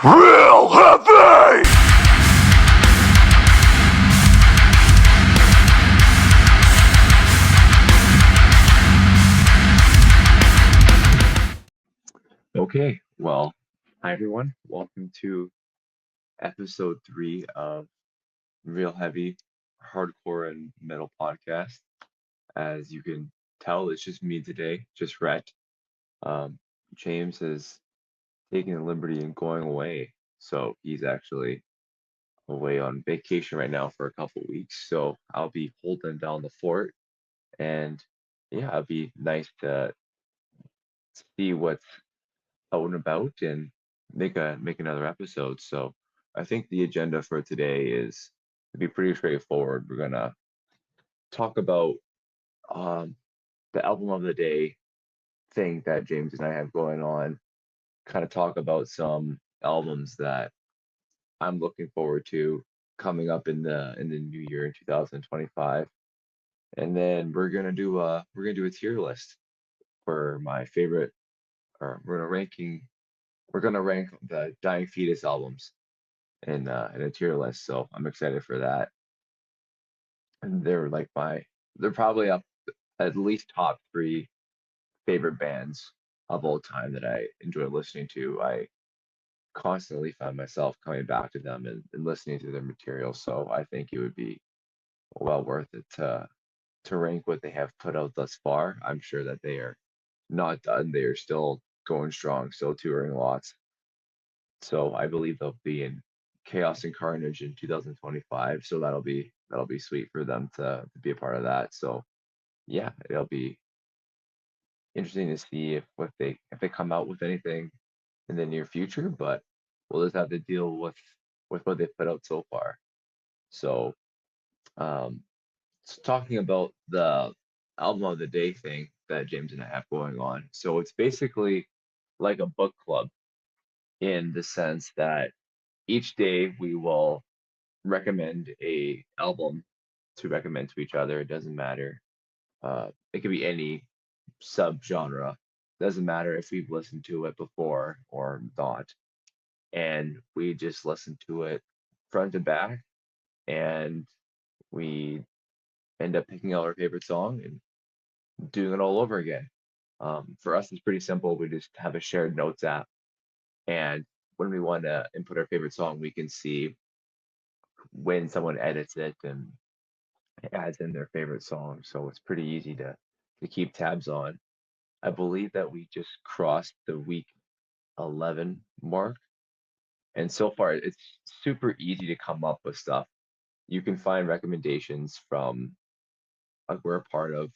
Real heavy! Okay, well, hi everyone. Welcome to episode 3 of Real Heavy Hardcore and Metal Podcast. As you can tell, it's just me today, just Rhett. Um, James is taking the liberty and going away, so he's actually away on vacation right now for a couple weeks. So I'll be holding down the fort, and yeah, it'll be nice to see what's out and about and make another episode. So I think the agenda for today is to be pretty straightforward. We're gonna talk about um, the album of the day thing that James and I have going on. Kind of talk about some albums that I'm looking forward to coming up in the new year in 2025. And then we're gonna do a tier list for my favorite, or we're gonna rank the Dying Fetus albums in a tier list. So I'm excited for that. And they're probably up at least top three favorite bands of all time that I enjoy listening to. I constantly find myself coming back to them and listening to their material. So I think it would be well worth it to rank what they have put out thus far. I'm sure that they are not done. They are still going strong, still touring lots. So I believe they'll be in Chaos and Carnage in 2025. So that'll be sweet for them to be a part of that. So yeah, it'll be interesting to see if they come out with anything in the near future. But we'll just have to deal with what they've put out so far. So um, talking about the album of the day thing that James and I have going on. So it's basically like a book club in the sense that each day we will recommend a album to recommend to each other. It doesn't matter. It could be any subgenre. Doesn't matter if we've listened to it before or not. And we just listen to it front to back, and we end up picking out our favorite song and doing it all over again. For us, it's pretty simple. We just have a shared notes app, and when we want to input our favorite song, we can see when someone edits it and adds in their favorite song. So it's pretty easy to keep tabs on. I believe that we just crossed the week 11 mark. And so far, it's super easy to come up with stuff. You can find recommendations from, like, we're a part of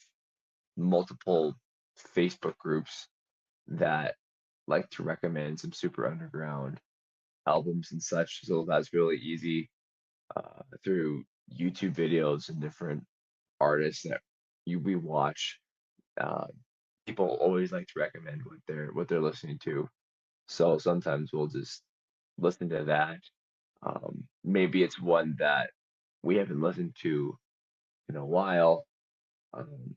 multiple Facebook groups that like to recommend some super underground albums and such. So that's really easy through YouTube videos and different artists that we watch. Uh, People always like to recommend what they're listening to. So sometimes we'll just listen to that. Maybe it's one that we haven't listened to in a while. Um,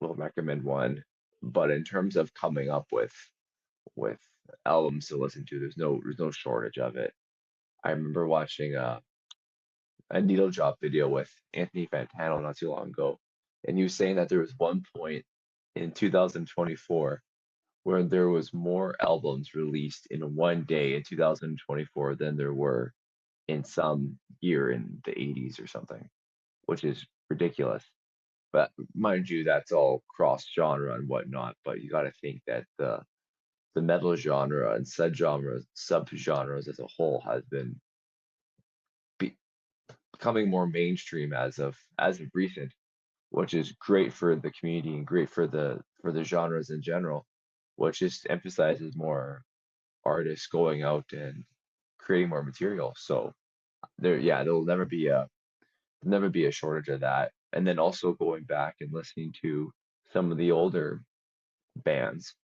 we'll recommend one. But in terms of coming up with albums to listen to, there's no shortage of it. I remember watching a needle drop video with Anthony Fantano not too long ago, and he was saying that there was one point in 2024 where there was more albums released in one day in 2024 than there were in some year in the 80s or something, which is ridiculous. But mind you, that's all cross genre and whatnot. But you got to think that the metal genre and subgenres as a whole has been be, becoming more mainstream as of recent, which is great for the community and great for the genres in general, which just emphasizes more artists going out and creating more material. So there'll never be a shortage of that. And then also going back and listening to some of the older bands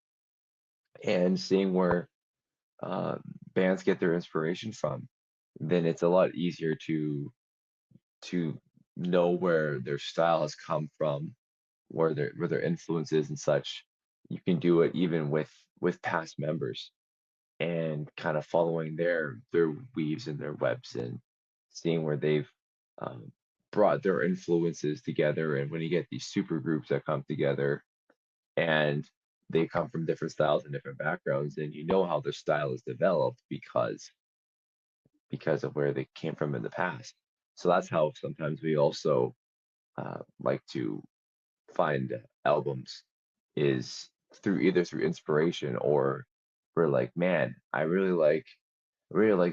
and seeing where uh, bands get their inspiration from, then it's a lot easier to know where their style has come from, where their influences and such. You can do it even with past members. and kind of following their weaves and their webs and seeing where they've um, brought their influences together. And when you get these super groups that come together and they come from different styles and different backgrounds, and you know how their style is developed because of where they came from in the past. So that's how sometimes we also like to find albums is through either through inspiration or we're like, man, I really like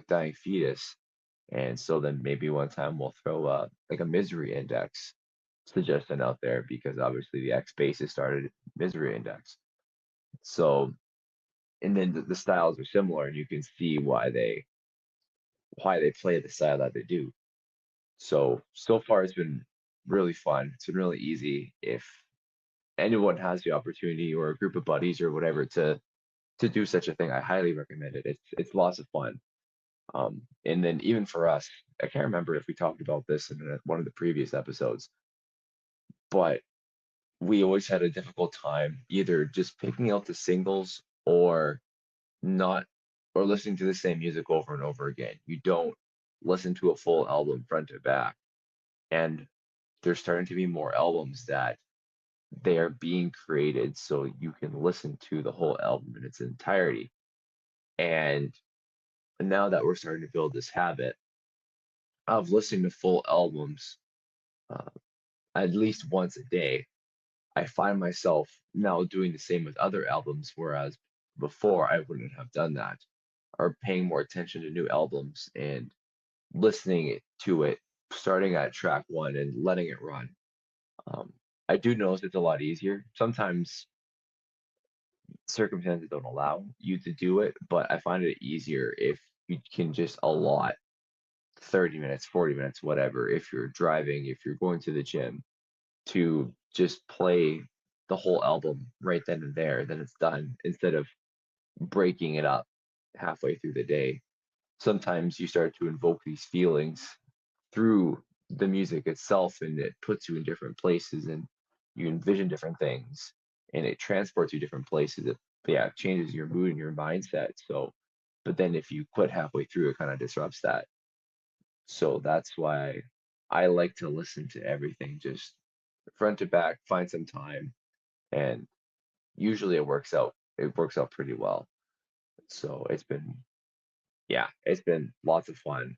Dying Fetus. And so then maybe one time we'll throw like a misery index suggestion out there because obviously the X bassist started misery index. So and then the styles are similar and you can see why they play the style that they do. So far it's been really fun. It's been really easy. If anyone has the opportunity or a group of buddies or whatever to do such a thing, I highly recommend it. It's lots of fun. And then even for us, I can't remember if we talked about this in one of the previous episodes, but we always had a difficult time either just picking out the singles or not or listening to the same music over and over again. You don't listen to a full album front to back. And there's starting to be more albums that they are being created so you can listen to the whole album in its entirety. And now that we're starting to build this habit of listening to full albums uh, at least once a day, I find myself now doing the same with other albums, whereas before I wouldn't have done that, or paying more attention to new albums and to it, starting at track one and letting it run. Um, I do notice it's a lot easier. Sometimes circumstances don't allow you to do it, but I find it easier if you can just allot 30 minutes, 40 minutes, whatever, if you're driving, if you're going to the gym, to just play the whole album right then and there, then it's done instead of breaking it up halfway through the day. Sometimes you start to invoke these feelings through the music itself and it puts you in different places and you envision different things and it transports you different places. It changes your mood and your mindset. So, but then if you quit halfway through, it kind of disrupts that. So that's why I like to listen to everything just front to back, find some time, and usually it works out. It works out pretty well. So it's been lots of fun.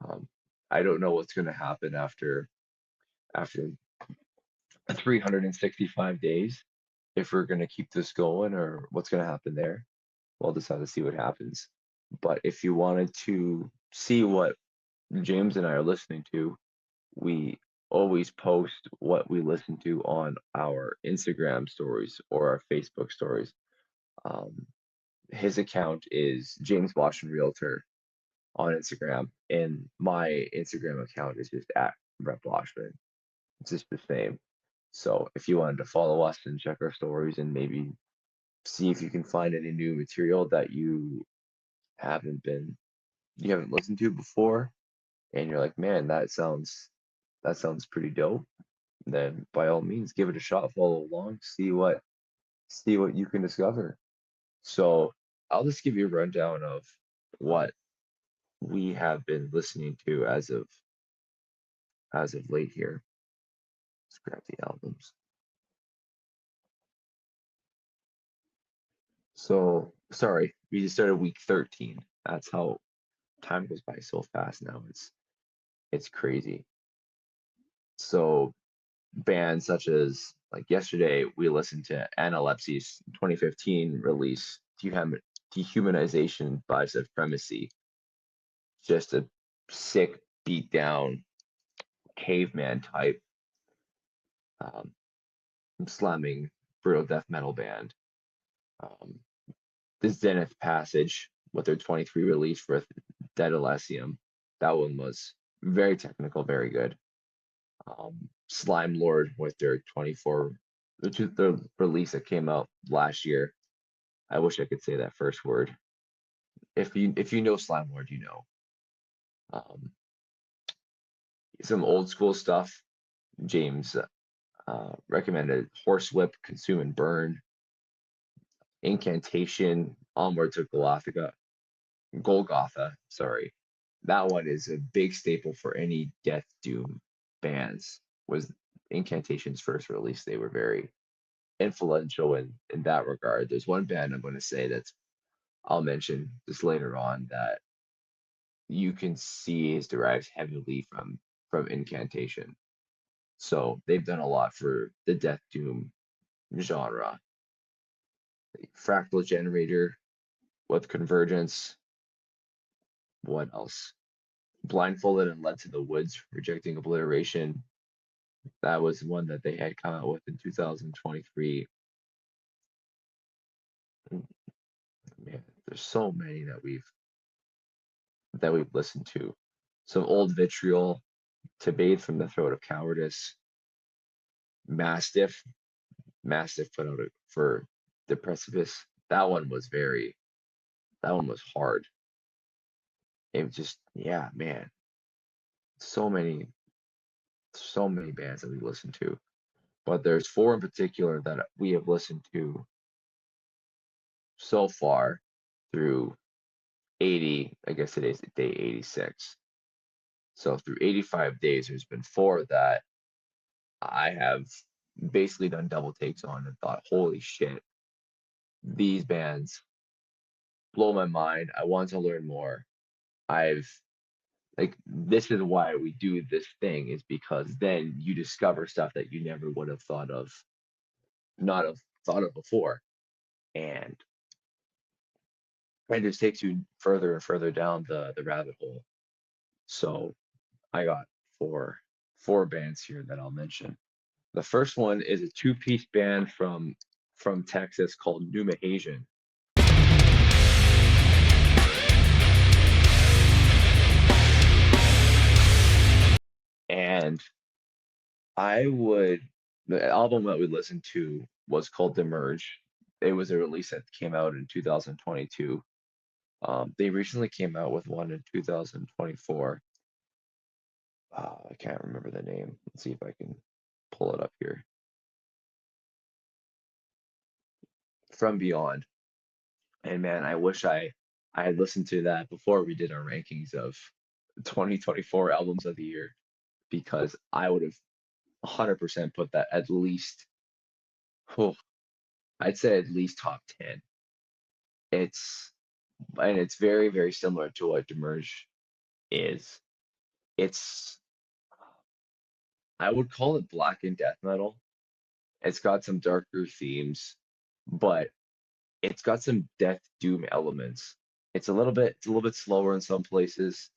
Um, I don't know what's going to happen after 365 days if we're going to keep this going or what's going to happen there. We'll just have to see what happens. But if you wanted to see what James and I are listening to, we always post what we listen to on our Instagram stories or our Facebook stories. Um, his account is James Washington Realtor on Instagram, and my Instagram account is just at Rhett Washington. It's just the same. So if you wanted to follow us and check our stories and maybe see if you can find any new material that you haven't listened to before, and you're like, man, that sounds pretty dope, then by all means give it a shot, follow along, see what you can discover. So I'll just give you a rundown of what we have been listening to as of late here. Let's grab the albums. So sorry, we just started week 13. That's how time goes by so fast now. It's crazy. So bands such as like yesterday we listened to Analepsy's 2015 release Dehumanization by Supremacy. Just a sick beat down caveman type um, slamming brutal death metal band. Um, the Zenith Passage with their 23 release for Dead Elysium. That one was very technical, very good. Slime Lord with their 24, which is the release that came out last year. I wish I could say that first word. If you know Slime Lord, you know. Um, some old school stuff. James recommended Horsewhip, Consume and Burn, Incantation, Onward to Galactica. Golgotha, sorry. That one is a big staple for any Death Doom bands. Was Incantation's first release. They were very influential in that regard. There's one band I'm going to say that's I'll mention just later on that you can see is derived heavily from Incantation. So they've done a lot for the Death Doom genre. Fractal Generator with Convergence. What else? Blindfolded and Led to the Woods, Rejecting Obliteration. That was one that they had come out with in 2023. Man, there's so many that we've listened to. Some old Vitriol, To Bathe from the Throat of Cowardice, Mastiff. Mastiff put out for The Precipice. That one was hard. It was just, yeah, man. So many, so many bands that we listened to. But there's four in particular that we have listened to so far through 80, I guess today's day 86. So through 85 days, there's been four that I have basically done double takes on and thought, holy shit, these bands blow my mind. I want to learn more. I've this is why we do this thing is because then you discover stuff that you never would have not have thought of before. And it just takes you further and further down the rabbit hole. So I got four bands here that I'll mention. The first one is a two-piece band from Texas called New Mahasian. And the album that we listened to was called The Merge. It was a release that came out in 2022. They recently came out with one in 2024. I can't remember the name. Let's see if I can pull it up here. From Beyond. And man, I wish I had listened to that before we did our rankings of 2024 albums of the year because I would have 100% put that at least, oh, I'd say at least top 10. It's and it's very, very similar to what Demerge is. It's I would call it black and death metal. It's got some darker themes, but it's got some death doom elements. It's a little bit slower in some places,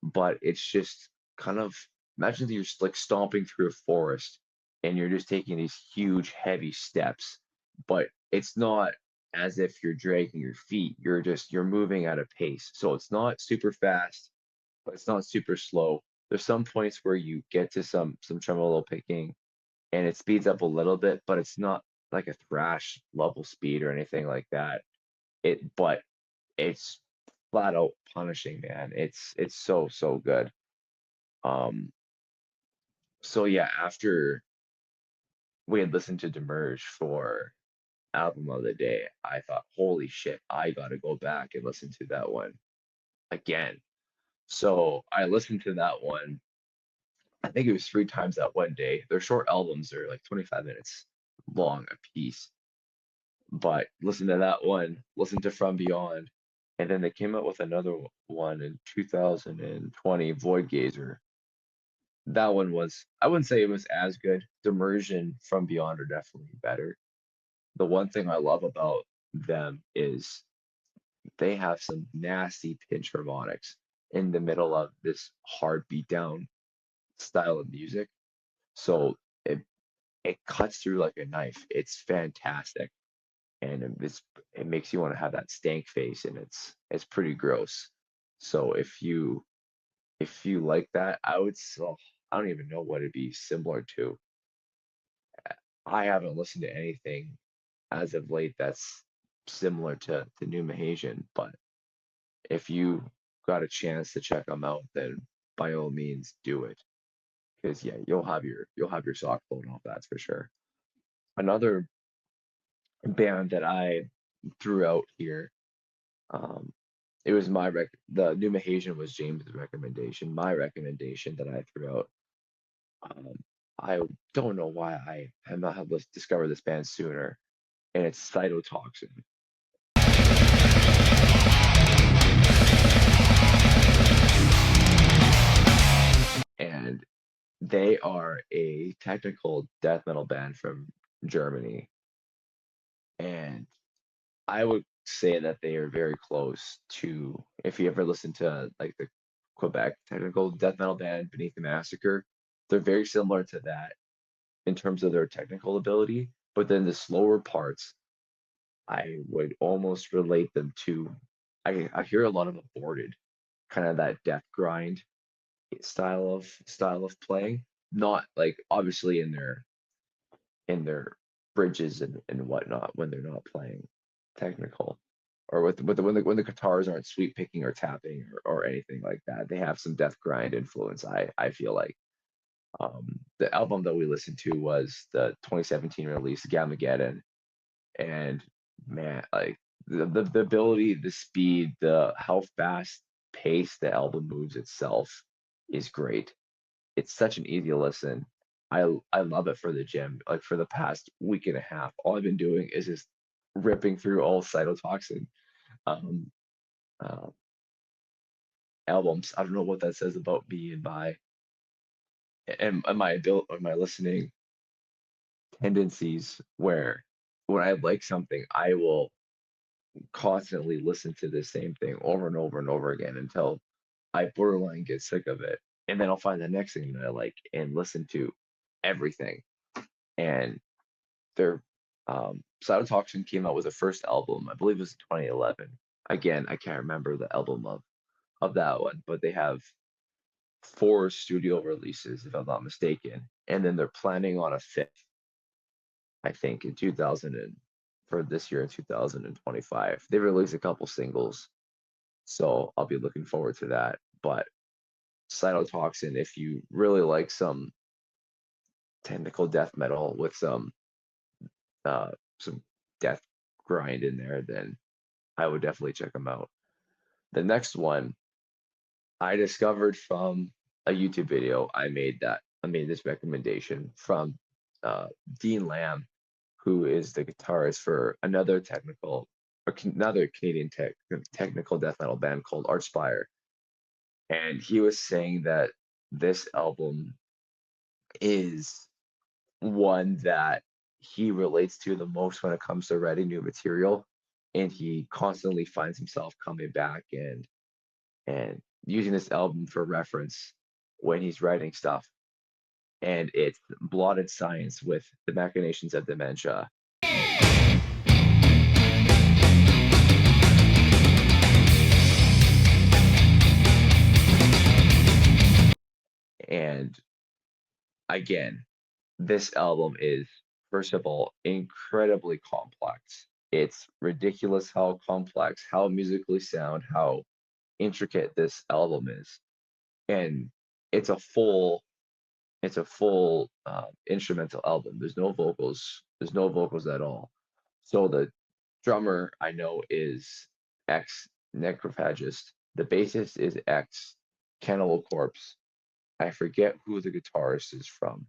but it's just kind of imagine that you're like stomping through a forest and you're just taking these huge heavy steps, but it's not as if you're dragging your feet. You're moving at a pace. So it's not super fast, but it's not super slow. There's some points where you get to some tremolo picking and it speeds up a little bit, but it's not like a thrash level speed or anything like that. But it's flat out punishing, man. It's so good. Um, so yeah, after we had listened to Demerge for album of the day, I thought, holy shit, I gotta go back and listen to that one again. So I listened to that one. I think it was three times that one day. They're short albums, they're like 25 minutes long a piece. But listen to that one, listen to From Beyond, and then they came out with another one in 2020, Void Gazer. That one was, I wouldn't say it was as good. Demersion From Beyond are definitely better. The one thing I love about them is they have some nasty pinch harmonics in the middle of this hard beat down style of music. So it cuts through like a knife. It's fantastic. And it makes you want to have that stank face and it's pretty gross. So if you like that, I don't even know what it'd be similar to. I haven't listened to anything as of late that's similar to New Mahasian, but if you got a chance to check them out, then by all means do it. Because yeah, you'll have your sock blown off, that's for sure. Another band that I threw out here, um, it was the New Mahasian was James' recommendation. My recommendation that I threw out. Um, I don't know why I have not had discovered this band sooner, and it's Cytotoxin. And they are a technical death metal band from Germany. And I would say that they are very close to, if you ever listen to like the Quebec technical death metal band Beneath the Massacre, they're very similar to that in terms of their technical ability. But then the slower parts, I would almost relate them to. I hear a lot of aborted, kind of that death grind style of playing. Not like obviously in their bridges and whatnot when they're not playing technical, or when the guitars aren't sweep picking or tapping or anything like that. They have some death grind influence. I feel like the album that we listened to was the 2017 release Gamageddon, and man, like the ability, the speed, the how fast pace the album moves itself is great. It's such an easy listen. I love it for the gym. Like for the past week and a half, all I've been doing is just ripping through all Cytotoxin um, uh, albums. I don't know what that says about me and my ability or my listening tendencies. Where when I like something, I will constantly listen to the same thing over and over and over again until I borderline get sick of it, and then I'll find the next thing that I like and listen to everything. And their Cytotoxin came out with their first album, I believe it was 2011. Again, I can't remember the album of that one, but they have four studio releases, if I'm not mistaken, and then they're planning on a fifth, I think, in 2000 for this year in 2025. They released a couple singles, so I'll be looking forward to that. But Cytotoxin, if you really like some technical death metal with uh, some death grind in there, then I would definitely check them out. The next one I discovered from a YouTube video I made this recommendation from uh, Dean Lamb, who is the guitarist for another Canadian technical death metal band called Archspire, and he was saying that this album is one that he relates to the most when it comes to writing new material, and he constantly finds himself coming back and using this album for reference when he's writing stuff. And it's Blotted Science with the Machinations of Dementia. And again, this album is, first of all, incredibly complex. It's ridiculous how complex, how musically sound, how intricate this album is. And it's a full instrumental album. There's no vocals. There's no vocals at all. So the drummer I know is ex Necrophagist. The bassist is ex Cannibal Corpse. I forget who the guitarist is from.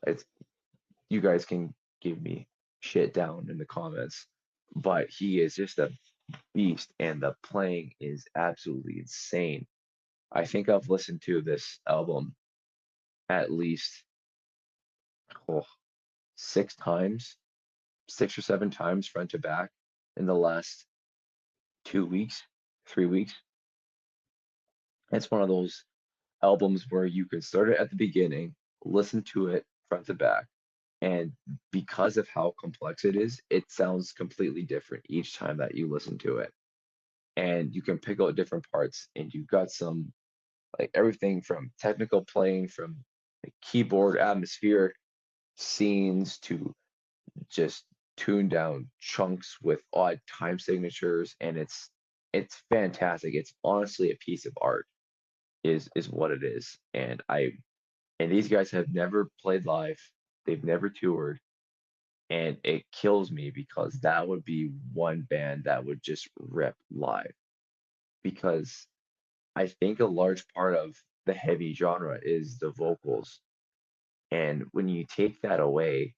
It's You guys can give me shit down in the comments, but he is just a beast, and the playing is absolutely insane. I think I've listened to this album at least oh, 6 times, 6 or 7 times front to back in the last 2 weeks, 3 weeks. It's one of those albums where you can start it at the beginning, listen to it front to back, and because of how complex it is, it sounds completely different each time that you listen to it. And you can pick out different parts, and you've got some like everything from technical playing, from like keyboard atmosphere scenes to just tuned down chunks with odd time signatures, and it's fantastic. It's honestly a piece of art, is what it is. And these guys have never played live. They've never toured. And it kills me because that would be one band that would just rip live. Because I think a large part of the heavy genre is the vocals. And when you take that away,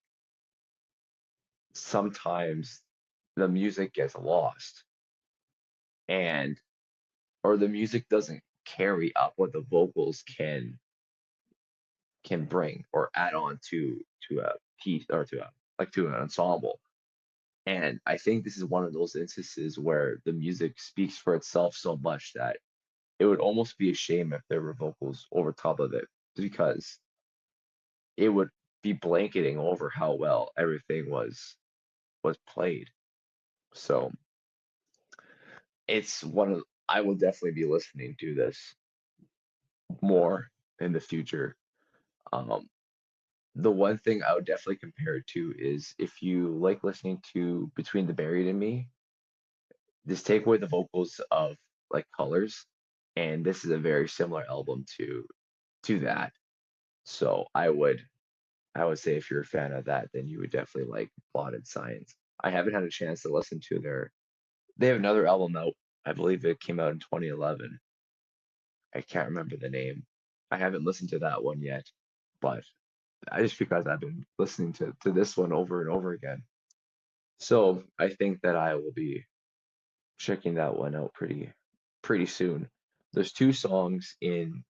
sometimes the music gets lost and or the music doesn't carry up what the vocals can bring or add on to a piece or to a like to an ensemble. And I think this is one of those instances where the music speaks for itself so much that it would almost be a shame if there were vocals over top of it because it would be blanketing over how well everything was played. So it's one of I will definitely be listening to this more in the future. Um, the one thing I would definitely compare it to is if you like listening to Between the Buried and Me, just take away the vocals of like Colors, and this is a very similar album to that. So I would say if you're a fan of that, then you would definitely like Plotted Science. I haven't had a chance to listen to they have another album out. I believe it came out in 2011. I can't remember the name. I haven't listened to that one yet, but I just because I've been listening to this one over and over again. So I think that I will be checking that one out pretty soon. There's two songs in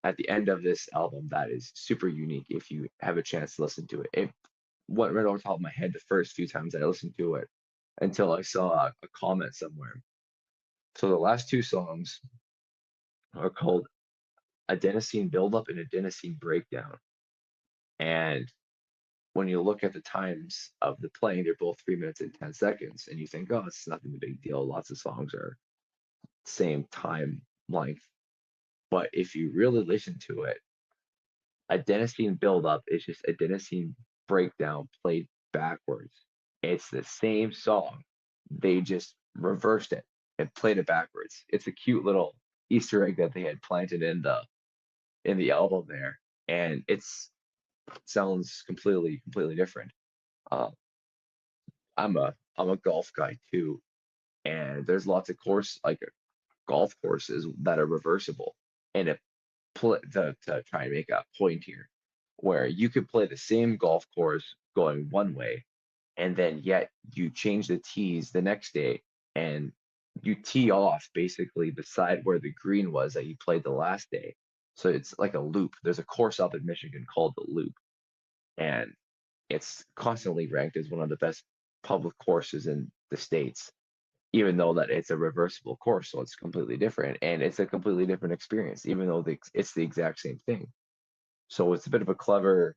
at the end of this album that is super unique if you have a chance to listen to it. It went right over the top of my head the first few times that I listened to it until I saw a comment somewhere. So the last two songs are called Adenosine Buildup and Adenosine Breakdown. And when you look at the times of the playing, they're both 3 minutes and 10 seconds. And you think, oh, it's nothing a big deal. Lots of songs are same time length. But if you really listen to it, Adenosine Buildup is just Adenosine Breakdown played backwards. It's the same song. They just reversed it and played it backwards. It's a cute little Easter egg that they had planted in the album there. And it's sounds completely different. Uh, I'm a golf guy too, and there's lots of golf courses that are reversible. And to try and make a point here, where you could play the same golf course going one way, and then yet you change the tees the next day, and you tee off basically beside where the green was that you played the last day. So it's like a loop. There's a course up in Michigan called the Loop, and it's constantly ranked as one of the best public courses in the states, even though that it's a reversible course, so it's completely different and it's a completely different experience, even though it's the exact same thing. So it's a bit of a clever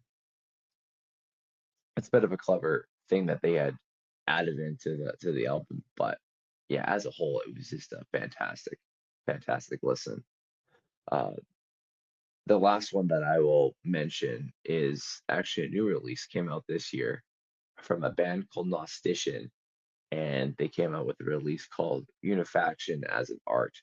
thing that they had added into the album. But yeah, as a whole, it was just a fantastic listen. Uh, the last one that I will mention is actually a new release, came out this year from a band called Gnostician, and they came out with a release called Unifaction as an Art.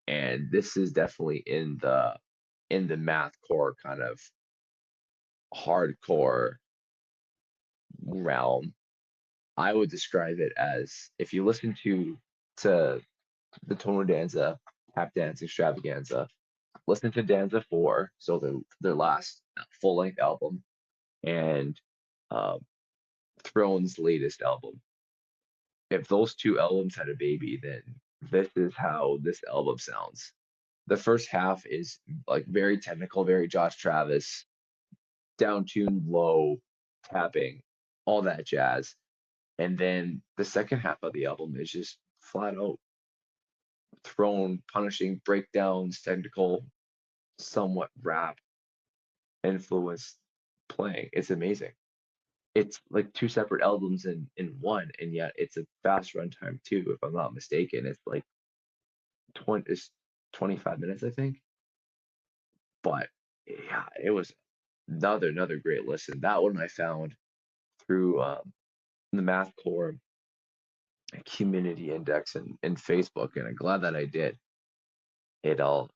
And this is definitely in the mathcore kind of hardcore realm. I would describe it as if you listen to the Tono Danza Tap Dance Extravaganza, listen to Danza 4, so their last full length album, and uh, Throne's latest album. If those two albums had a baby, then this is how this album sounds. The first half is like very technical, very Josh Travis, down tuned, low tapping, all that jazz. And then the second half of the album is just flat out Throne, punishing breakdowns, technical, somewhat rap influenced playing. It's amazing. It's like two separate albums in one, and yet it's a fast runtime too, if I'm not mistaken. It's like 25 minutes, I think. But yeah, it was another great listen. That one I found through the Mathcore community index and Facebook, and I'm glad that I did. It all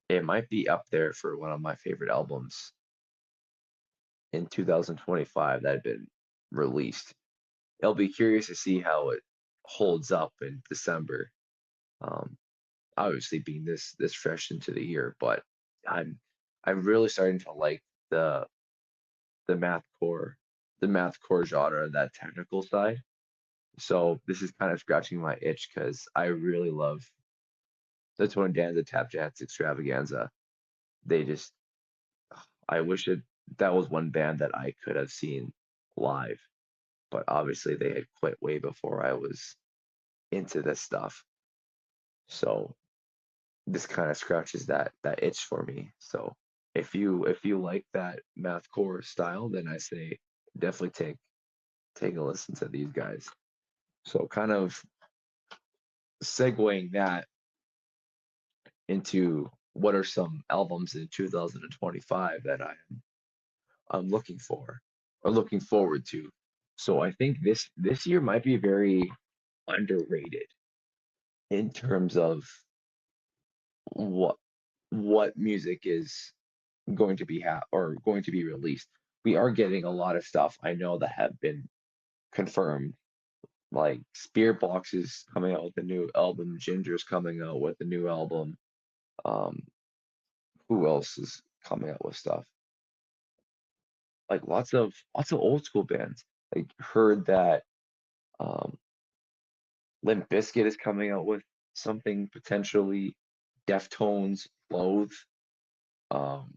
it might be up there for one of my favorite albums in 2025 that had been released. I'll be curious to see how it holds up in December. Um, Obviously being this fresh into the year, but I'm I'm really starting to like the the mathcore the mathcore genre, that technical side. So this is kind of scratching my itch because I really love the Twin Danza Tap Jazz Extravaganza. They just I wish that was one band that I could have seen live, but obviously they had quit way before I was into this stuff. So this kind of scratches that itch for me. So if you like that mathcore style, then I say definitely take a listen to these guys. So kind of segueing that into what are some albums in 2025 that I'm looking for or looking forward to. So I think this year might be very underrated in terms of what what music is going to be or going to be released. We are getting a lot of stuff I know that have been confirmed. Like Spirit Box is coming out with a new album, Ginger's coming out with a new album. Um, who else is coming out with stuff? Like lots of old school bands. Like heard that um Limp Bizkit is coming out with something potentially. Deftones, Loathe, um,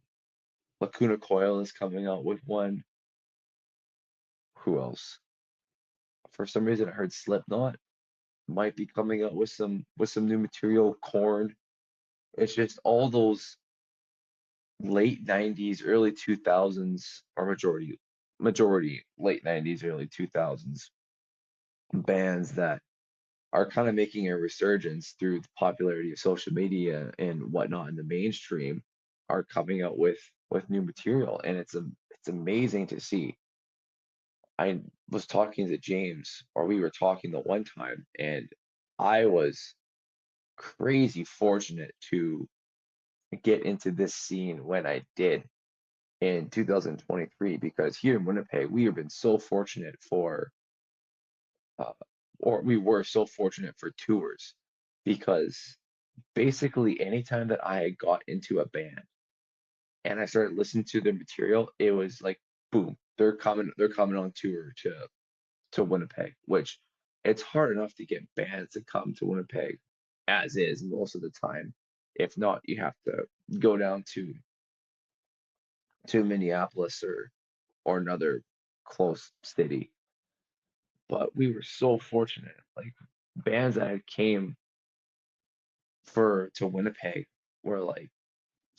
Lacuna Coil is coming out with one. Who else? For some reason, I heard Slipknot might be coming out with some new material. Corn. It's just all those late '90s, early 2000s, or majority late '90s, early 2000s bands that are kind of making a resurgence through the popularity of social media and whatnot in the mainstream are coming out with new material, and it's amazing to see. I was talking to James, or we were talking the one time, and I was crazy fortunate to get into this scene when I did in 2023 because here in Winnipeg we have been so fortunate for uh, or we were so fortunate for tours because basically anytime that I had got into a band and I started listening to their material, it was like boom, they're coming on tour to Winnipeg, which it's hard enough to get bands to come to Winnipeg as is most of the time. If not, you have to go down to Minneapolis or another close city. But we were so fortunate. Like bands that had came for to Winnipeg were like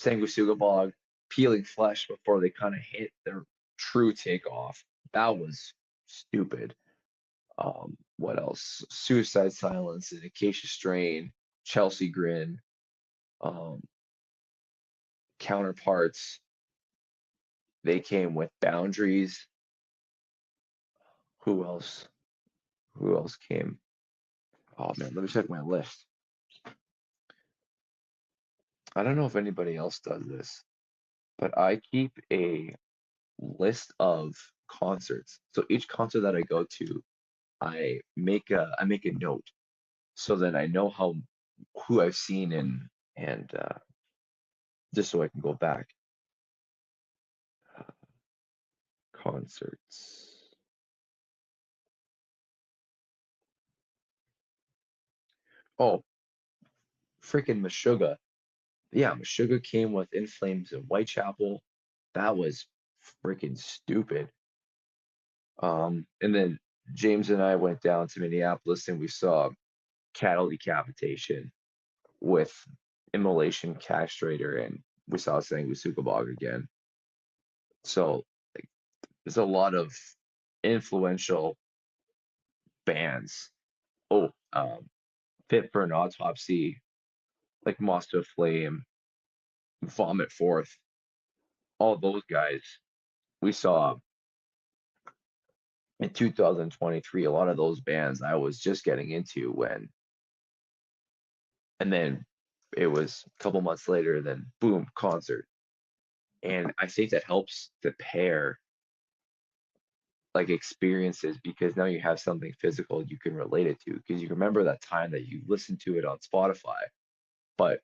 Sanguisuga Bog, Peeling Flesh before they kind of hit their true takeoff. That was stupid. What else? Suicide Silence and Acacia Strain, Chelsea Grin, um, Counterparts. They came with Boundaries. Who else? Who else came? Oh man, let me check my list. I don't know if anybody else does this, but I keep a list of concerts. So each concert that I go to, I make a note so that I know how who I've seen and just so I can go back. Concerts. Oh, freaking Meshuggah. Yeah, Meshuggah came with In Flames in Whitechapel. That was freaking stupid. And then James and I went down to Minneapolis and we saw cattle decapitation with immolation castrator, and we saw Sanguisuga Bog again. So like, there's a lot of influential bands. Oh, Fit for an Autopsy, like Moss to a Flame, Vomit Forth, all those guys we saw in 2023. A lot of those bands I was just getting into when, and then it was a couple months later, then boom, concert. And I think that helps to pair like experiences because now you have something physical you can relate it to because you remember that time that you listened to it on Spotify, but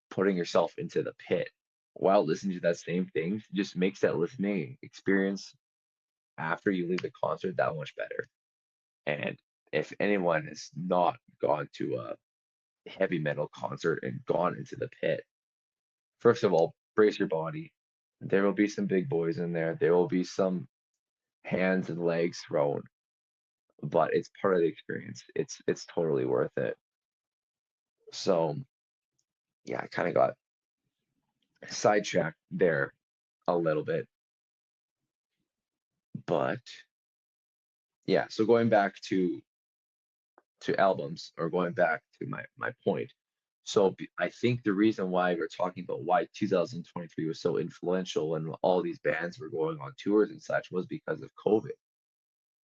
putting yourself into the pit while listening to that same thing just makes that listening experience after you leave the concert that much better. And if anyone has not gone to a heavy metal concert and gone into the pit, first of all, brace your body. There will be some big boys in there. There will be some hands and legs thrown, but it's part of the experience. It's totally worth it. So yeah, I kind of got sidetracked there a little bit, but yeah. So going back to albums or going back to my point. So I think the reason why we're talking about why 2023 was so influential and all these bands were going on tours and such was because of COVID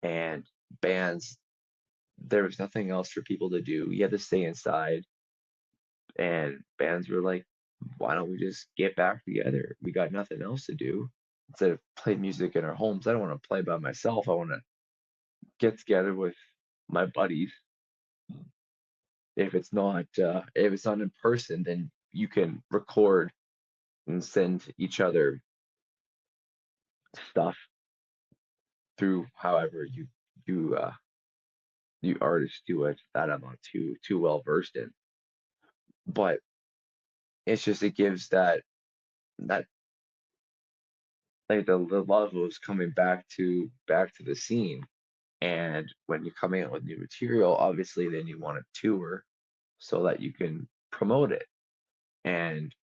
and bands. There was nothing else for people to do. You had to stay inside, and bands were like, "Why don't we just get back together? We got nothing else to do instead of play music in our homes. I don't want to play by myself. I want to get together with my buddies. If it's not in person, then you can record and send each other stuff through however you you artists do it that I'm not too well versed in. But it's just it gives that like the love was coming back to the scene. And when you're coming out with new material, obviously then you want to tour so that you can promote it. And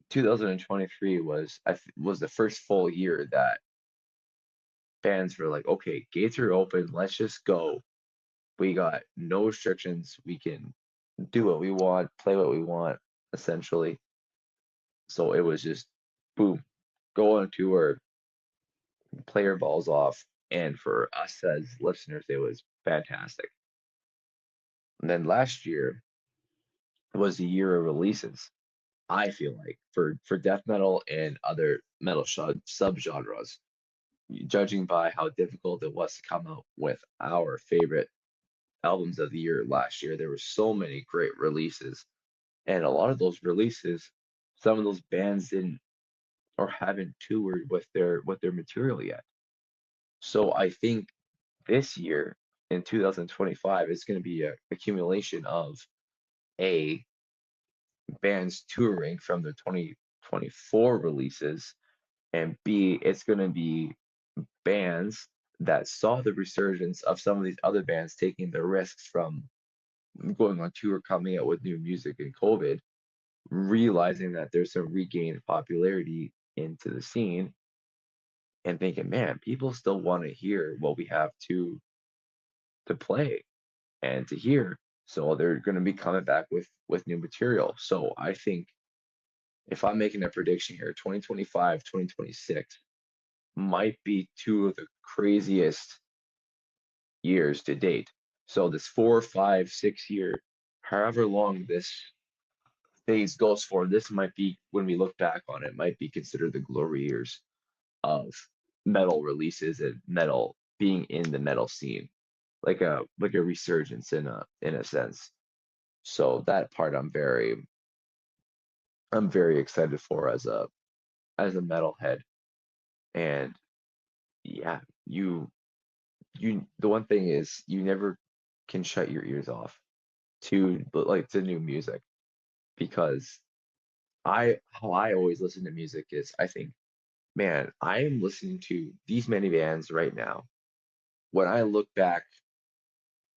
2023 was the first full year that fans were like, okay, gates are open, let's just go. We got no restrictions. We can do what we want, play what we want, essentially. So it was just boom, go on tour, play your balls off. And for us as listeners, it was fantastic. And then last year was the year of releases. I feel like for death metal and other metal subgenres, judging by how difficult it was to come out with our favorite albums of the year last year, there were so many great releases. And a lot of those releases, some of those bands didn't or haven't toured with their material yet. So I think this year in 2025 is going to be a accumulation of a bands touring from the 2024 releases, and B, it's going to be bands that saw the resurgence of some of these other bands taking the risks from going on tour, coming out with new music in COVID, realizing that there's some regained popularity into the scene and thinking, man, people still want to hear what we have to play and to hear. So they're going to be coming back with new material. So I think if I'm making a prediction here, 2025, 2026 might be two of the craziest years to date. So this 4, 5, 6 year, however long this phase goes for, this might be when we look back on it, might be considered the glory years of metal releases and metal being in the metal scene, like a resurgence in a sense. So that part I'm very excited for as a metalhead. And yeah, you the one thing is you never can shut your ears off to new music because I how I always listen to music is I think, man, I am listening to these many bands right now. When I look back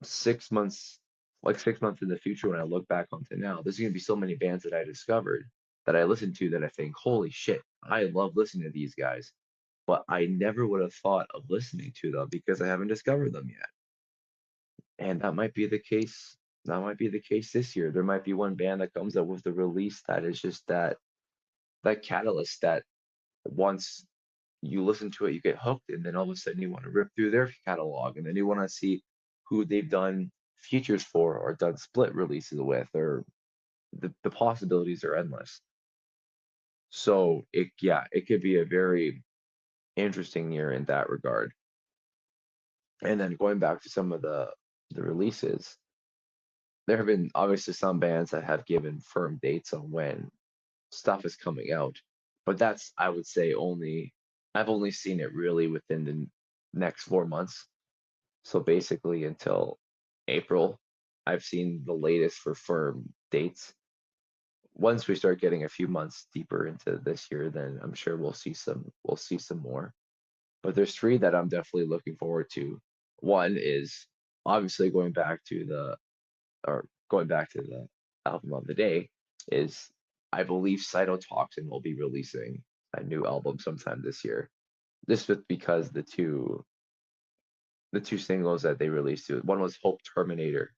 6 months, like 6 months in the future, when I look back onto now, there's gonna be so many bands that I discovered that I listened to that I think, holy shit, I love listening to these guys. But I never would have thought of listening to them because I haven't discovered them yet. And that might be the case. That might be the case this year. There might be one band that comes up with a release that is just that catalyst that once you listen to it, you get hooked, and then all of a sudden you want to rip through their catalog, and then you want to see who they've done features for or done split releases with, or the possibilities are endless. So it could be a very interesting year in that regard. And then going back to some of the releases, there have been obviously some bands that have given firm dates on when stuff is coming out, but that's, I would say, only I've only seen it really within the next 4 months. So basically until April, I've seen the latest for firm dates. Once we start getting a few months deeper into this year, then I'm sure we'll see some more. But there's three that I'm definitely looking forward to. One is obviously going back to the album of the day is, I believe, Cytotoxin will be releasing a new album sometime this year. This was because the two singles that they released, one was Hope Terminator.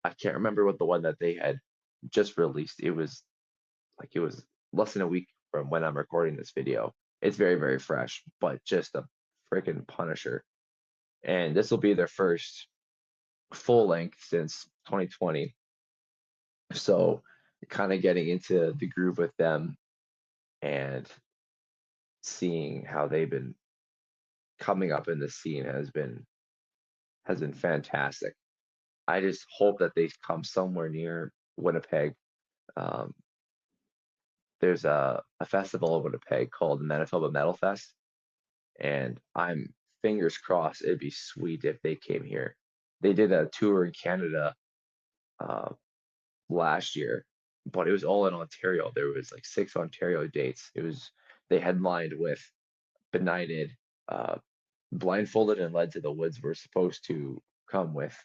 I can't remember what the one that they had just released. It was less than a week from when I'm recording this video. It's very, very fresh, but just a freaking punisher. And this will be their first full length since 2020. So kind of getting into the groove with them and seeing how they've been coming up in the scene has been fantastic. I just hope that they come somewhere near Winnipeg. Um, there's a festival in Winnipeg called the Manitoba Metal Fest, and I'm fingers crossed it'd be sweet if they came here. They did a tour in Canada uh, last year, but it was all in Ontario. There was like 6 Ontario dates. They headlined with Benighted, uh, Blindfolded, and Led to the Woods were supposed to come with,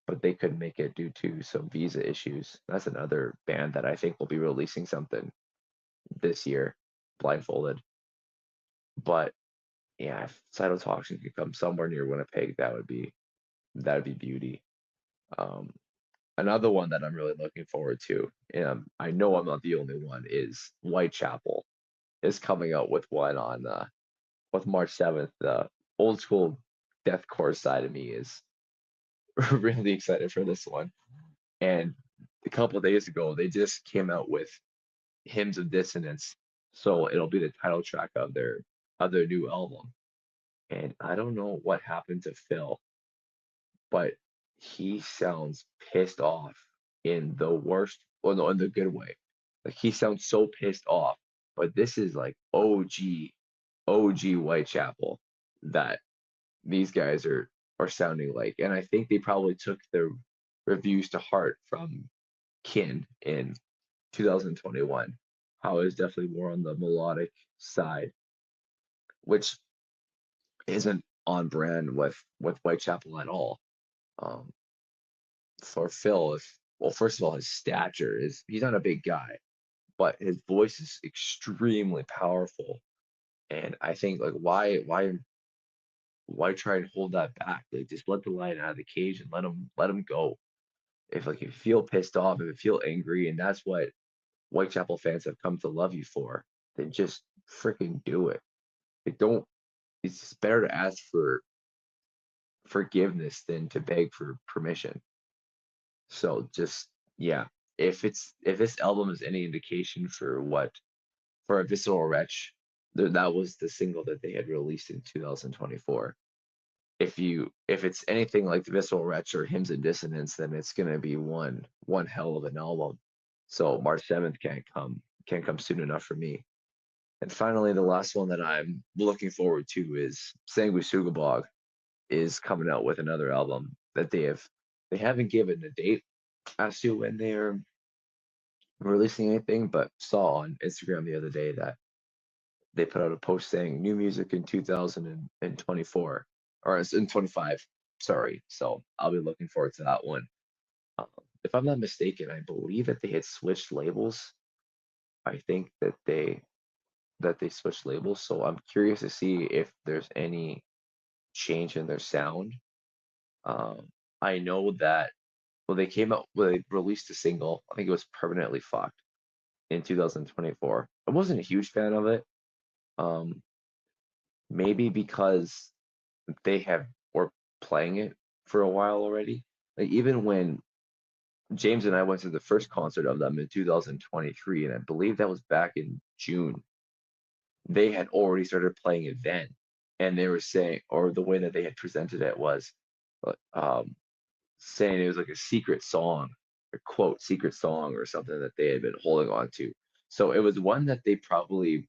but they couldn't make it due to some visa issues. That's another band that I think will be releasing something this year, Blindfolded. But yeah, if Cytotoxin could come somewhere near Winnipeg, that'd be beauty. Um, Another one that I'm really looking forward to, and I know I'm not the only one, is Whitechapel is coming out with one on with March 7th. The old school deathcore side of me is really excited for this one. And a couple of days ago, they just came out with Hymns of Dissonance, so it'll be the title track of their new album. And I don't know what happened to Phil, but he sounds pissed off in the worst, well, no, in the good way. Like he sounds so pissed off. But this is like OG Whitechapel that these guys are sounding like. And I think they probably took their reviews to heart from Kin in 2021. How it was definitely more on the melodic side, which isn't on brand with Whitechapel at all. Um, for Phil, if well, first of all, his stature is he's not a big guy, but his voice is extremely powerful. And I think like why try and hold that back? Like just let the lion out of the cage and let him go. If you feel pissed off, if you feel angry, and that's what Whitechapel fans have come to love you for, then just freaking do it. Like don't it's just better to ask for forgiveness than to beg for permission. So just yeah, if this album is any indication for what for a Visceral Wretch, that was the single that they had released in 2024. If it's anything like the Visceral Wretch or Hymns and Dissonance, then it's gonna be one hell of an album. So March 7th can't come soon enough for me. And finally, the last one that I'm looking forward to is Sanguisugabog is coming out with another album that they haven't given a date as to when they're releasing anything, but saw on Instagram the other day that they put out a post saying new music in 2024 or it's in 25. Sorry, so I'll be looking forward to that one. Um, if I'm not mistaken, I believe that they had switched labels. I think that they switched labels, so I'm curious to see if there's any change in their sound. Um, I know that when they released a single, I think it was Permanently Fucked in 2024. I wasn't a huge fan of it. Um, Maybe because they have were playing it for a while already. Like even when James and I went to the first concert of them in 2023, and I believe that was back in June. They had already started playing it then, and they were saying, or the way that they had presented it was, saying it was like a secret song, a quote, secret song or something that they had been holding on to. So it was one that they probably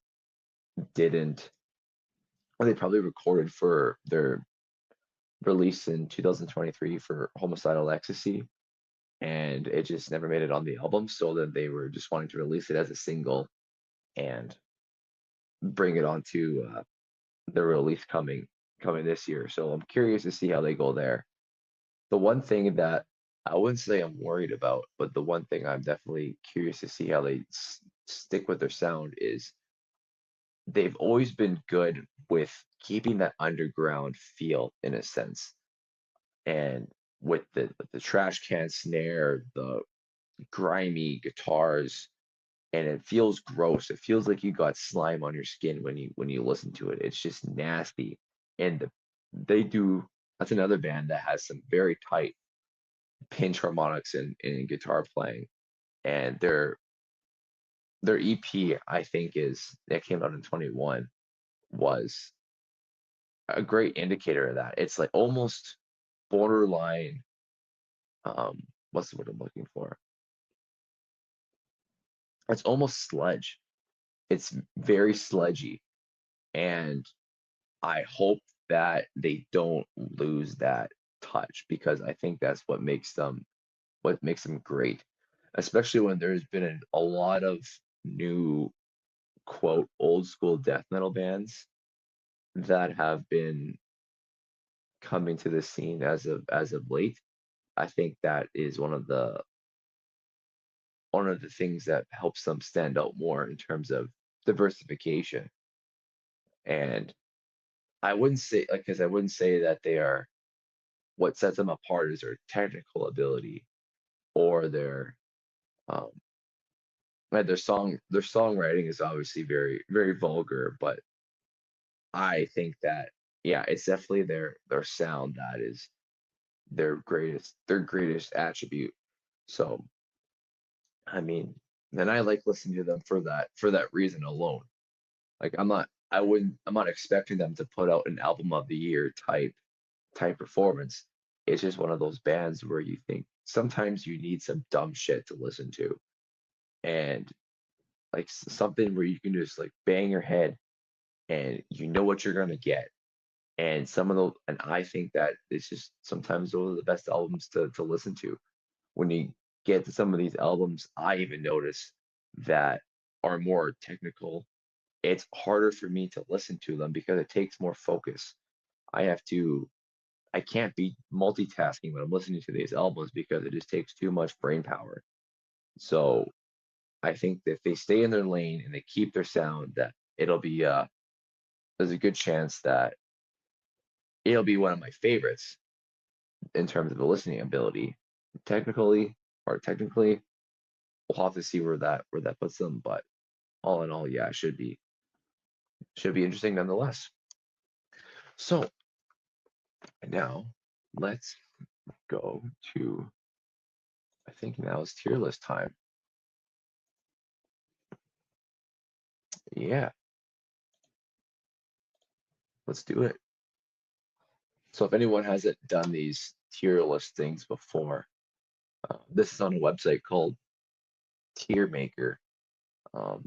didn't, or they probably recorded for their release in 2023 for Homicidal Ecstasy, and it just never made it on the album. So then they were just wanting to release it as a single and bring it onto the release coming this year. So I'm curious to see how they go there. The one thing that I wouldn't say I'm worried about, but the one thing I'm definitely curious to see how they stick with their sound is they've always been good with keeping that underground feel in a sense. And with the trash can snare, the grimy guitars, and it feels gross. It feels like you got slime on your skin when you listen to it. It's just nasty. And they do that's another band that has some very tight pinch harmonics in guitar playing. And their EP, I think, is that came out in 21 was a great indicator of that. It's like almost borderline, what's the word I'm looking for? It's almost sludge. It's very sludgy. And I hope that they don't lose that touch because I think that's what makes them great, especially when there's been a lot of new quote old school death metal bands that have been coming to the scene as of late. I think that is one of the things that helps them stand out more in terms of diversification. And I wouldn't say like because I wouldn't say that they are what sets them apart is their technical ability or um their songwriting is obviously very vulgar, but I think that yeah, it's definitely their sound that is their greatest attribute. So I mean, then I like listening to them for that reason alone. Like I'm not expecting them to put out an album of the year type performance. It's just one of those bands where you think sometimes you need some dumb shit to listen to and like something where you can just like bang your head and you know what you're gonna get. And some of those, and I think that it's just sometimes those are the best albums to listen to. When you get to some of these albums, I even notice that are more technical. It's harder for me to listen to them because it takes more focus. I have to I can't be multitasking when I'm listening to these albums because it just takes too much brain power. So I think that if they stay in their lane and they keep their sound, that it'll be there's a good chance that it'll be one of my favorites in terms of the listening ability. Technically technically, we'll have to see where that puts them. But all in all, yeah, it should be interesting nonetheless. So now let's go to I think now is tier list time. Yeah, let's do it. So if anyone hasn't done these tier listings before, this is on a website called Tier Maker. Um,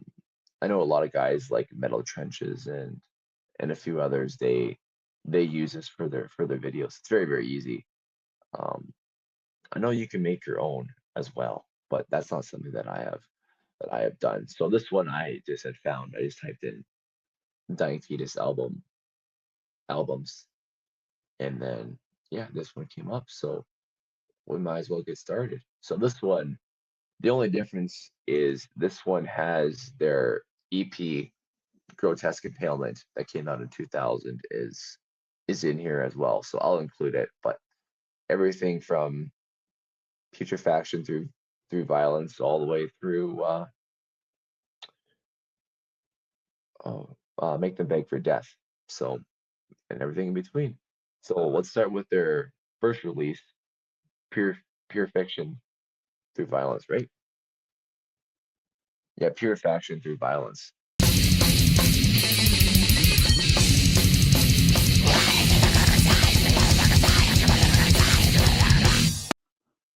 I know a lot of guys like Metal Trenches and a few others. They use this for their videos. It's very easy. Um, I know you can make your own as well, but that's not something that I have done. So this one I just had found. I just typed in Dying Fetus albums, and then yeah, this one came up. So we might as well get started. So this one, the only difference is this one has their EP Grotesque Impalement that came out in 2000 is in here as well. So I'll include it, but everything from putrefaction through violence all the way through make them beg for death. So and everything in between. So let's start with their first release, Pure Pure Fiction. through violence, right? Yeah, purification through violence.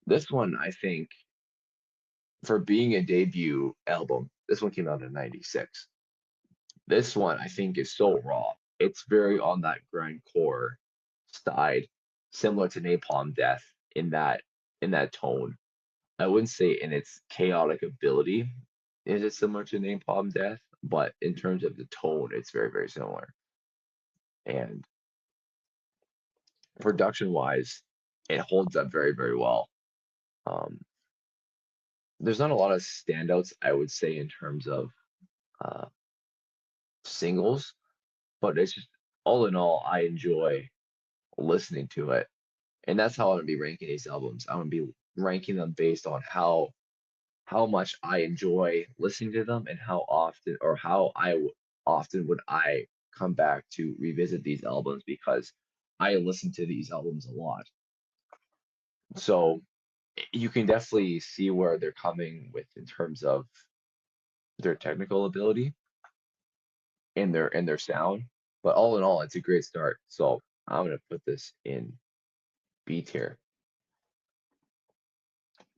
This one, I think, for being a debut album, this one came out in '96. This one, I think, is so raw. It's very on that grindcore side, similar to Napalm Death in that tone. I wouldn't say in its chaotic ability is it similar to Napalm Death, but in terms of the tone, it's very, very similar. And production wise, it holds up very, very well. Um, there's not a lot of standouts, I would say, in terms of uh, singles, but it's just all in all, I enjoy listening to it. And that's how I'm gonna be ranking these albums. I'm gonna be ranking them based on how much I enjoy listening to them and how often or how often would I come back to revisit these albums because I listen to these albums a lot. So you can definitely see where they're coming with in terms of their technical ability and their sound. But all in all, it's a great start. So I'm gonna put this in B tier.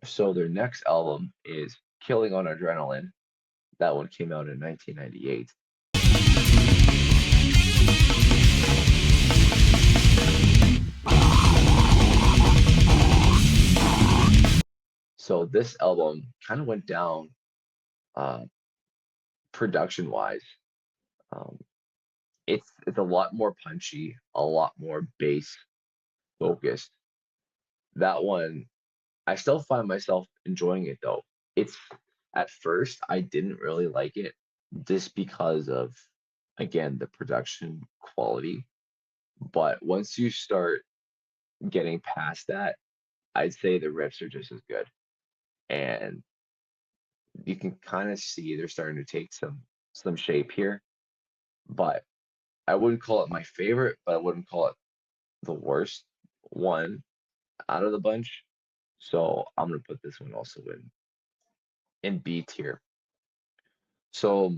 So their next album is Killing on Adrenaline. That one came out in 1998. So this album kind of went down uh, production wise. Um, it's a lot more punchy, a lot more bass focused. That one, I still find myself enjoying it though. It's at first I didn't really like it just because of again the production quality. But once you start getting past that, I'd say the riffs are just as good. And you can kind of see they're starting to take some shape here. But I wouldn't call it my favorite, but I wouldn't call it the worst one out of the bunch. So I'm gonna put this one also in B tier. So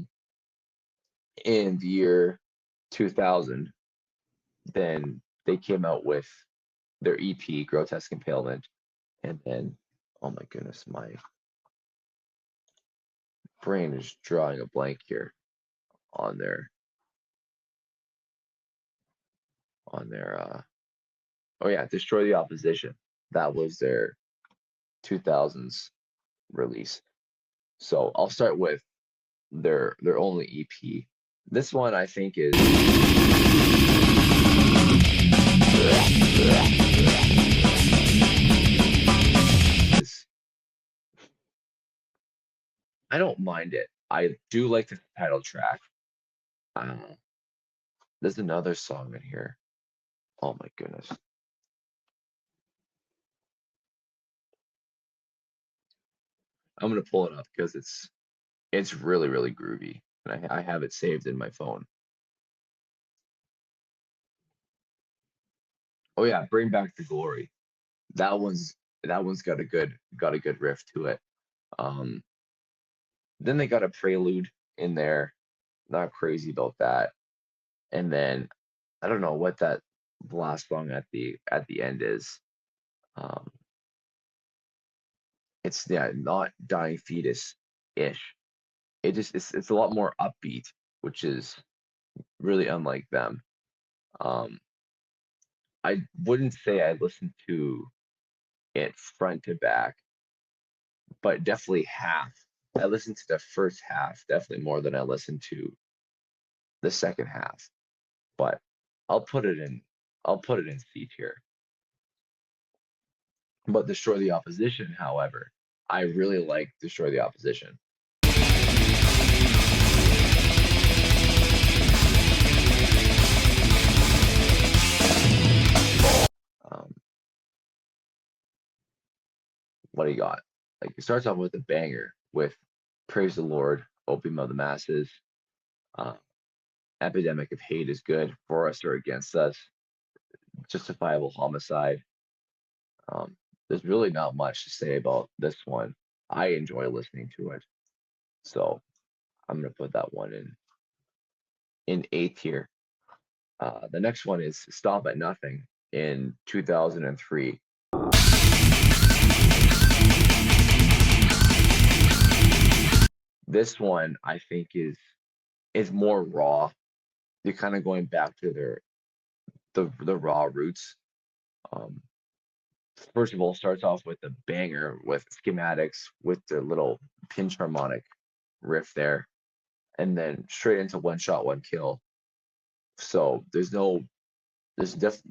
in the year 2000, then they came out with their EP, Grotesque Impalement, and then oh my goodness, my brain is drawing a blank here on their oh yeah, Destroy the Opposition. That was their 2000s release. So I'll start with their only EP. This one I think is I don't mind it. I do like the title track. Uh, there's another song in here. Oh my goodness. I'm gonna pull it up because it's really really groovy, and I have it saved in my phone. Oh yeah, Bring Back the Glory. That one's got a good riff to it. Um, then they got a prelude in there. Not crazy about that. And then I don't know what that last song at the end is. Um, it's yeah, not Dying Fetus ish. It's a lot more upbeat, which is really unlike them. Um, I wouldn't say I listened to it front to back, but definitely half. I listened to the first half definitely more than I listened to the second half. But I'll put it in I'll put it in C tier. But Destroy the Opposition, however, I really like Destroy the Opposition. Um, what do you got? Like it starts off with a banger with Praise the Lord, Opium of the Masses, uh, Epidemic of Hate is good, For Us or Against Us, Justifiable Homicide. there's really not much to say about this one. I enjoy listening to it, so I'm gonna put that one in A tier. The next one is Stop at Nothing in 2003. This one I think is more raw. They're kind of going back to the raw roots. Um, First of all, starts off with a banger with schematics with the little pinch harmonic riff there, and then straight into one shot, one kill. So the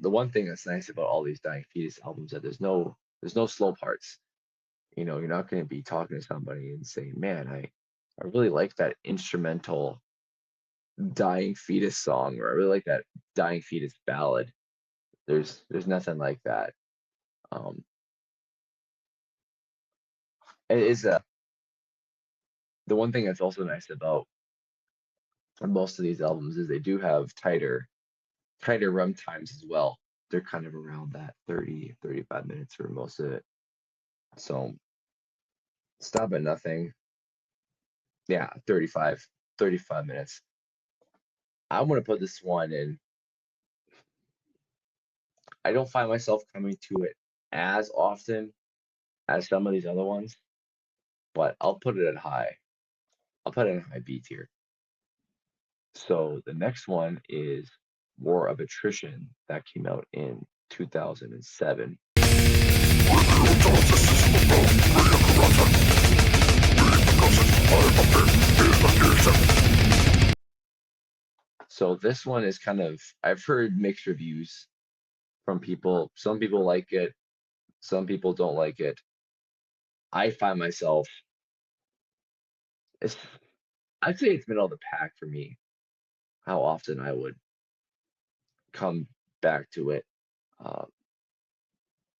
one thing that's nice about all these Dying Fetus albums that there's no slow parts. You're not going to be talking to somebody and saying, "Man, I really like that instrumental Dying Fetus song," or "I really like that Dying Fetus ballad." There's nothing like that. Um, it is the one thing that's also nice about most of these albums is they do have tighter run times as well. They're kind of around that 30-35 minutes for most of it. So Stop at Nothing, yeah, 35 minutes. I'm gonna put this one in. I don't find myself coming to it as often as some of these other ones, but I'll put it at high. I'll put it in high B tier. So the next one is War of Attrition that came out in 2007. So this one is I've heard mixed reviews from people. Some people like it, some people don't like it. I find myself, it's, I'd say it's middle of the pack for me, how often I would come back to it. Uh,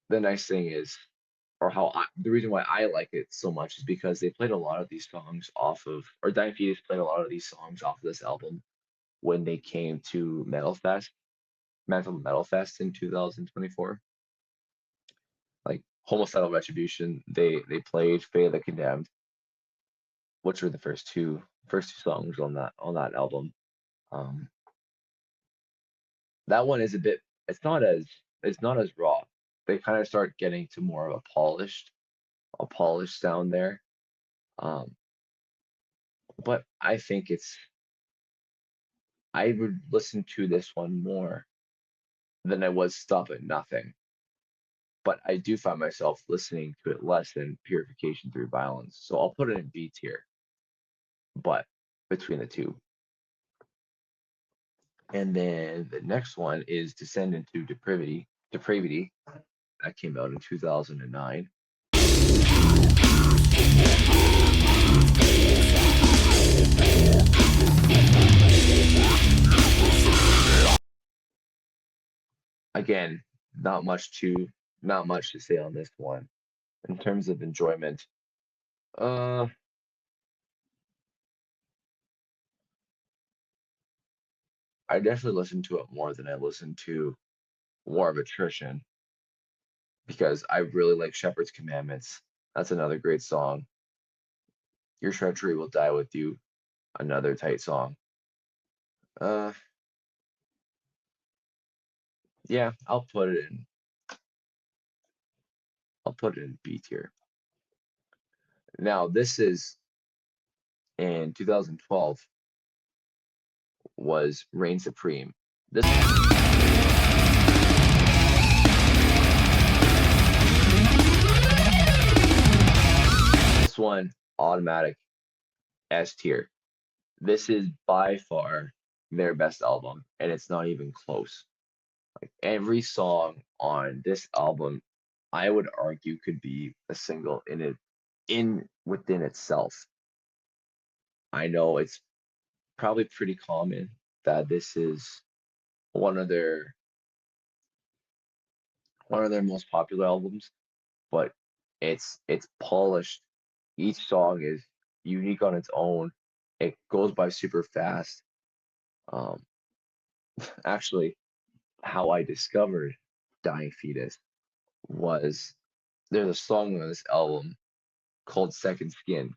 the nice thing is, the reason why I like it so much is because they played a lot of these songs or Dying Fetus played a lot of these songs off of this album when they came to Metal Fest in 2024. Like Homicidal Retribution, they played Fate of the Condemned, which were the first two songs on that album. Um, that one is a bit. It's not as raw. They kind of start getting to more of a polished sound there. Um, but I would listen to this one more than I was Stop at Nothing. But I do find myself listening to it less than Purification Through Violence. So I'll put it in B tier, but between the two. And then the next one is Descend into Depravity. That came out in 2009. Again, not much to say on this one. In terms of enjoyment, uh, I definitely listen to it more than I listen to War of Attrition because I really like Shepherd's Commandments. That's another great song. Your Treachery Will Die With You, another tight song. Uh, yeah, I'll put it in B tier. Now, this is in 2012 was Reign Supreme. This one, automatic S tier. This is by far their best album, and it's not even close. Like every song on this album, I would argue could be a single in within itself. I know it's probably pretty common that this is one of their one of their most popular albums, but it's polished. Each song is unique on its own. It goes by super fast. Um, Actually, how I discovered Dying Fetus was there's a song on this album called Second Skin,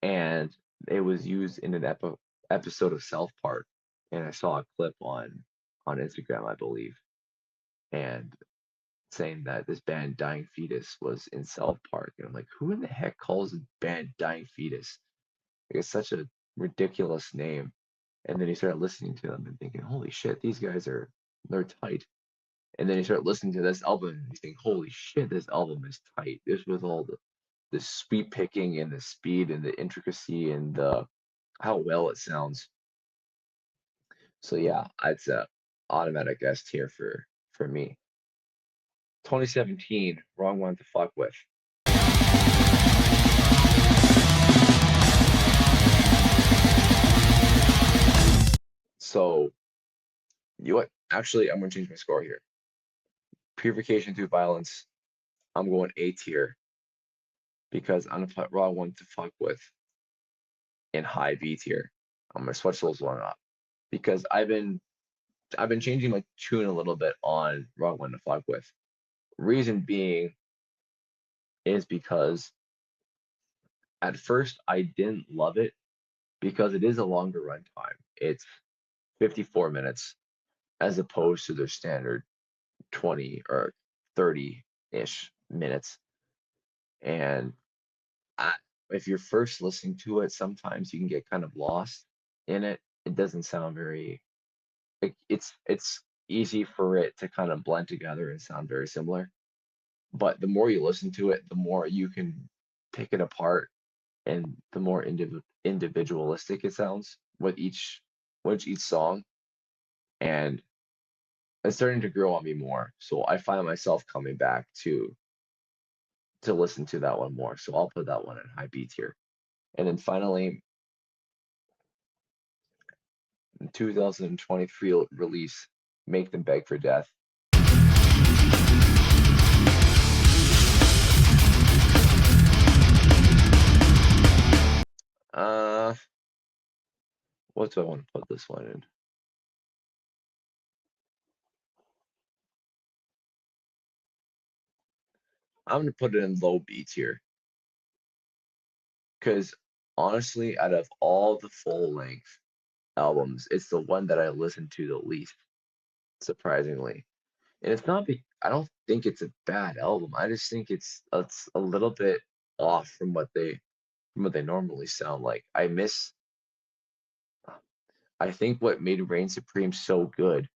and it was used in an episode of South Park. And I saw a clip on Instagram, I believe, and saying that this band Dying Fetus was in South Park. And I'm like, who in the heck calls a band Dying Fetus? Like, it's such a ridiculous name. And then you start listening to them and thinking, holy shit, these guys they're tight. And then you start listening to this album and you think, holy shit, this album is tight. This with all the sweep picking and the speed and the intricacy and the how well it sounds. So yeah, it's a automatic S tier for me. 2017, wrong one to fuck with. So you what? Actually, I'm gonna change my score here. Purification through violence. I'm going A tier because I'm gonna put wrong one to fuck with in high B tier. I'm gonna switch those one up because I've been changing my tune a little bit on wrong one to fuck with. Reason being is because at first I didn't love it because it is a longer runtime. It's 54 minutes as opposed to their standard 20 or 30-ish minutes. And I, if you're first listening to it, sometimes you can get kind of lost in it. It doesn't sound very it's easy for it to kind of blend together and sound very similar. But the more you listen to it, the more you can pick it apart and the more individualistic it sounds with each song. And it's starting to grow on me more. So I find myself coming back to listen to that one more. So I'll put that one in high B tier. And then finally, 2023 release, Make Them Beg for Death. Uh, what do I want to put this one in? I'm gonna put it in low B tier because honestly, out of all the full length albums, it's the one that I listen to the least, surprisingly. And it's not I don't think it's a bad album. I just think it's a little bit off from what they normally sound like. I think what made Reign Supreme so good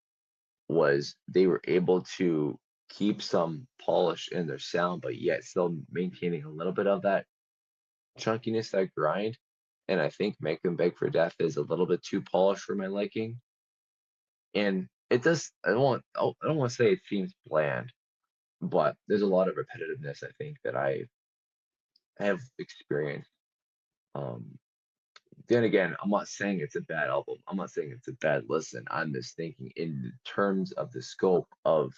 was they were able to keep some polish in their sound, but yet still maintaining a little bit of that chunkiness, that grind. And I think Make Them Beg for Death is a little bit too polished for my liking. And it does, I don't want to say it seems bland, but there's a lot of repetitiveness, I think, that I have experienced. Um, then again, I'm not saying it's a bad album. I'm not saying it's a bad listen. I'm just thinking in terms of the scope of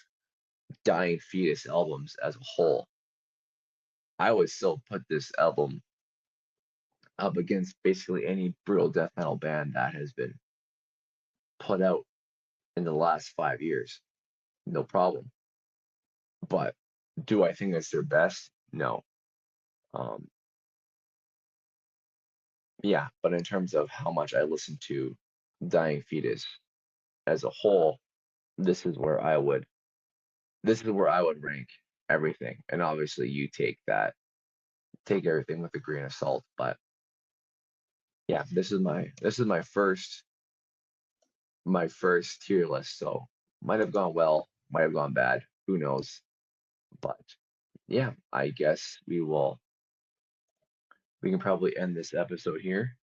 Dying Fetus albums as a whole, I would still put this album up against basically any brutal death metal band that has been put out in the last 5 years. No problem. But do I think that's their best? No. Um, yeah, but in terms of how much I listen to Dying Fetus as a whole, this is where I would this is where I would rank everything. And obviously you take everything with a grain of salt. But yeah, this is my first tier list. So might have gone well, might have gone bad, who knows. But yeah, I guess we can probably end this episode here.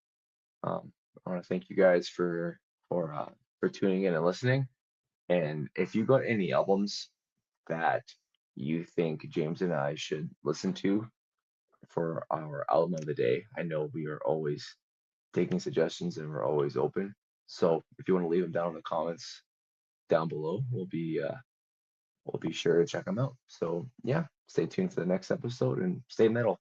I want to thank you guys for tuning in and listening. And if you got any albums that you think James and I should listen to for our album of the day, I know we are always taking suggestions and we're always open. So if you want to leave them down in the comments down below, we'll be sure to check them out. So yeah, stay tuned for the next episode and stay metal.